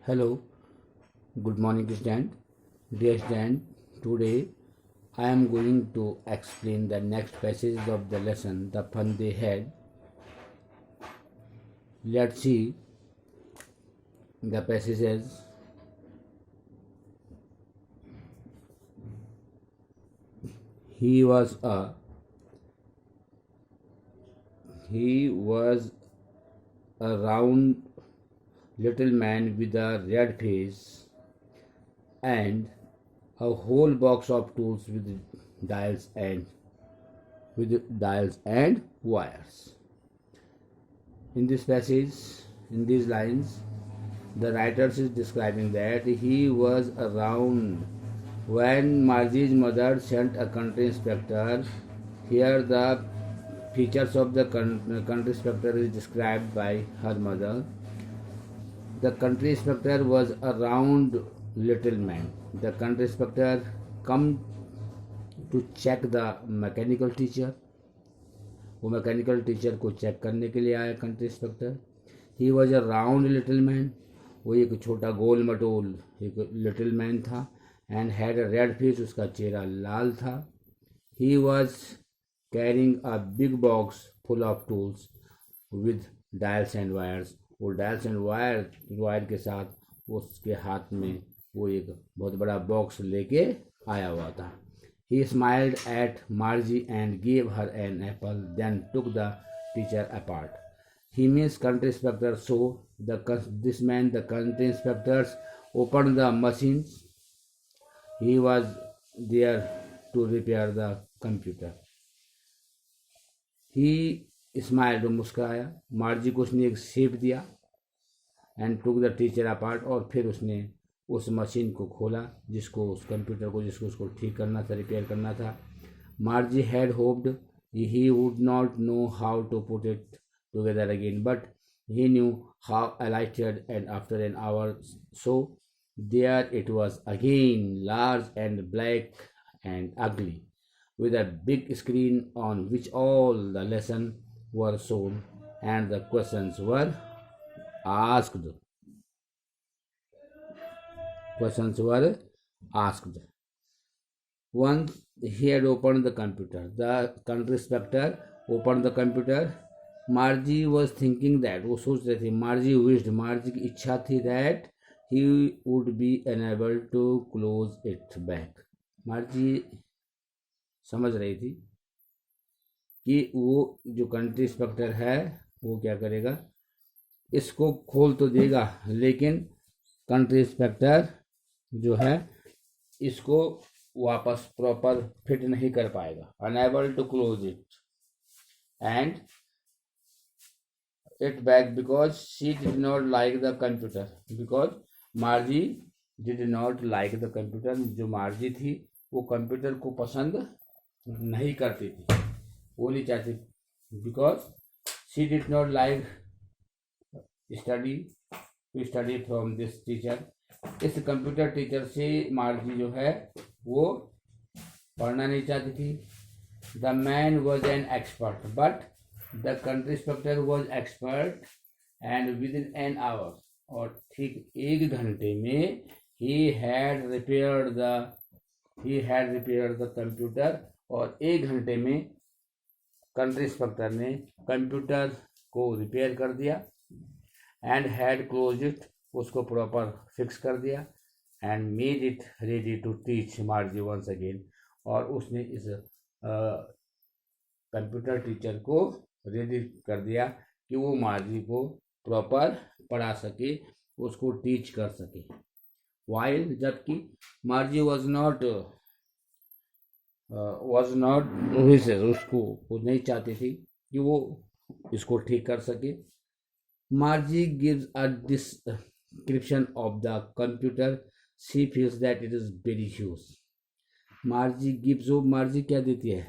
Hello, good morning, student. Dear student, today I am going to explain the next passages of the lesson, the fun they had. Let's see the passages. He was a he was a round little man with a red face and a whole box of tools dials and with dials and wires. In this passage, in these lines, the writer is describing that he was around when Margie's mother sent a country inspector. Here, the features of the country inspector is described by her mother. The country inspector was a round little man. The country inspector come to check the mechanical teacher. वो mechanical teacher को check करने के लिए आया country inspector. He was a round little man. वो एक छोटा गोल मटोल एक लिटिल मैन था. And had a red face. उसका चेहरा लाल था. He was carrying a big box full of tools with dials and wires. वो डायल्स एंड वायर के साथ उसके हाथ में वो एक बहुत बड़ा बॉक्स लेके आया हुआ था. He smiled at Margie and gave her an apple, then took the teacher apart. He means country inspector. So this man, the country inspectors, opened the machines. He was there to repair the computer. He smiled, मुस्कुराया. मार्जी को उसने एक shape दिया. And took the teacher apart. और फिर उसने उस machine को खोला जिसको उस कंप्यूटर को जिसको उसको ठीक करना था, रिपेयर करना था. Margie had hoped he would not know how to put it together again, but he knew how alighted and after an hour so there it was again, large and black and ugly, with a big screen on which all the lessons were shown and the questions were asked. Questions were asked. Once he had opened the computer, the country inspector opened the computer. Margie was thinking that, वो सोच रही थी, Margie wished, Margie की इच्छा थी that he would be unable to close it back. Margie समझ रही थी कि वो जो कंट्री इंस्पेक्टर है वो क्या करेगा, इसको खोल तो देगा लेकिन कंट्री इंस्पेक्टर जो है इसको वापस प्रॉपर फिट नहीं कर पाएगा. Unable to close it and it back because she did not like the computer. Because Margie did not like the computer. जो मार्जी थी वो कंप्यूटर को पसंद नहीं करती थी, वो नहीं चाहती. Because she did not like study from this teacher. इस कंप्यूटर टीचर से मार्जी जो है वो पढ़ना नहीं चाहती थी. The man was an expert but the country inspector was expert and with in an hour. और ठीक 1 घंटे में he had repaired the computer. और 1 घंटे में कंट्री इंस्पेक्टर ने कंप्यूटर को रिपेयर कर दिया. And had close it. उसको प्रॉपर फिक्स कर दिया. And made it ready to teach Margie once again. और उसने इस कंप्यूटर टीचर को रेडी कर दिया कि वो मार्जी को प्रॉपर पढ़ा सके, उसको टीच कर सके. वाइल जबकि मार्जी वॉज नॉट उसको वो नहीं चाहती थी कि वो इसको ठीक कर सके. Margie gives a description of the computer. She feels that it is very huge. Margie क्या देती है?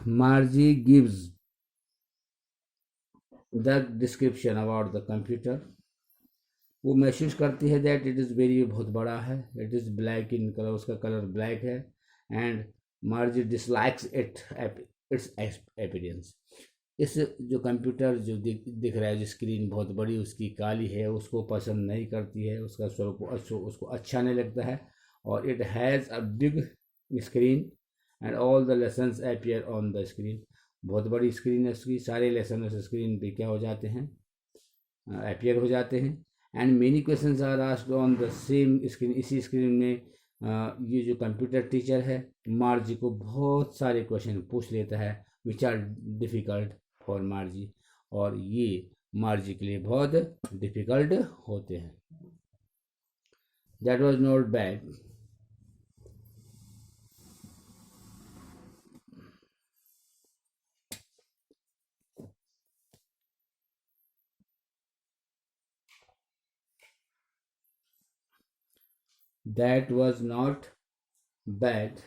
Margie gives the description about the computer. वो महसूस करती है that it is very बहुत बड़ा है. It is black in color. उसका कलर ब्लैक है. And Margie dislikes its appearance. इस जो कंप्यूटर जो दिख रहा है, जो स्क्रीन बहुत बड़ी उसकी काली है, उसको पसंद नहीं करती है, उसका स्वरूप उसको अच्छा नहीं लगता है। और it has a big screen and all the lessons appear on the screen. बहुत बड़ी स्क्रीन है उसकी, सारे लेसन उस स्क्रीन पे क्या हो जाते हैं, अपीयर हो जाते हैं। And many questions are asked on the same screen. इसी स्क्रीन में ये जो कंप्यूटर टीचर है मार्जी को बहुत सारे क्वेश्चन पूछ लेता है, which are difficult for Margie, और ये मार्जी के लिए बहुत डिफ़िकल्ट होते हैं। That was not bad. That was not bad.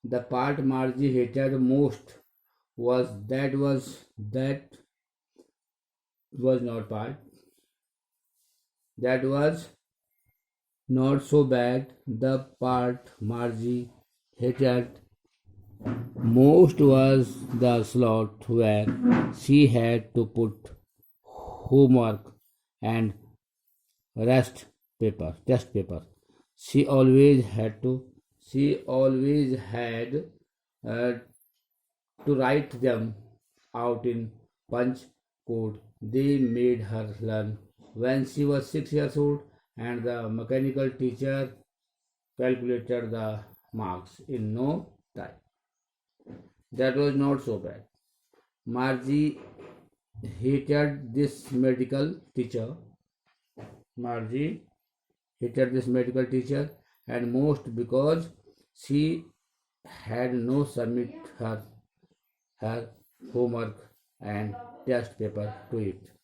The part Margie hated most that was not part. That was not so bad. The part Margie hated most was the slot where she had to put homework and test paper. She always had to. She always had uh, to write them out in punch code. They made her learn when she was 6 years old, and the mechanical teacher calculated the marks in no time. That was not so bad. Margie hated this medical teacher. Margie hated this medical teacher, and most because she had no submit her homework and test paper to it.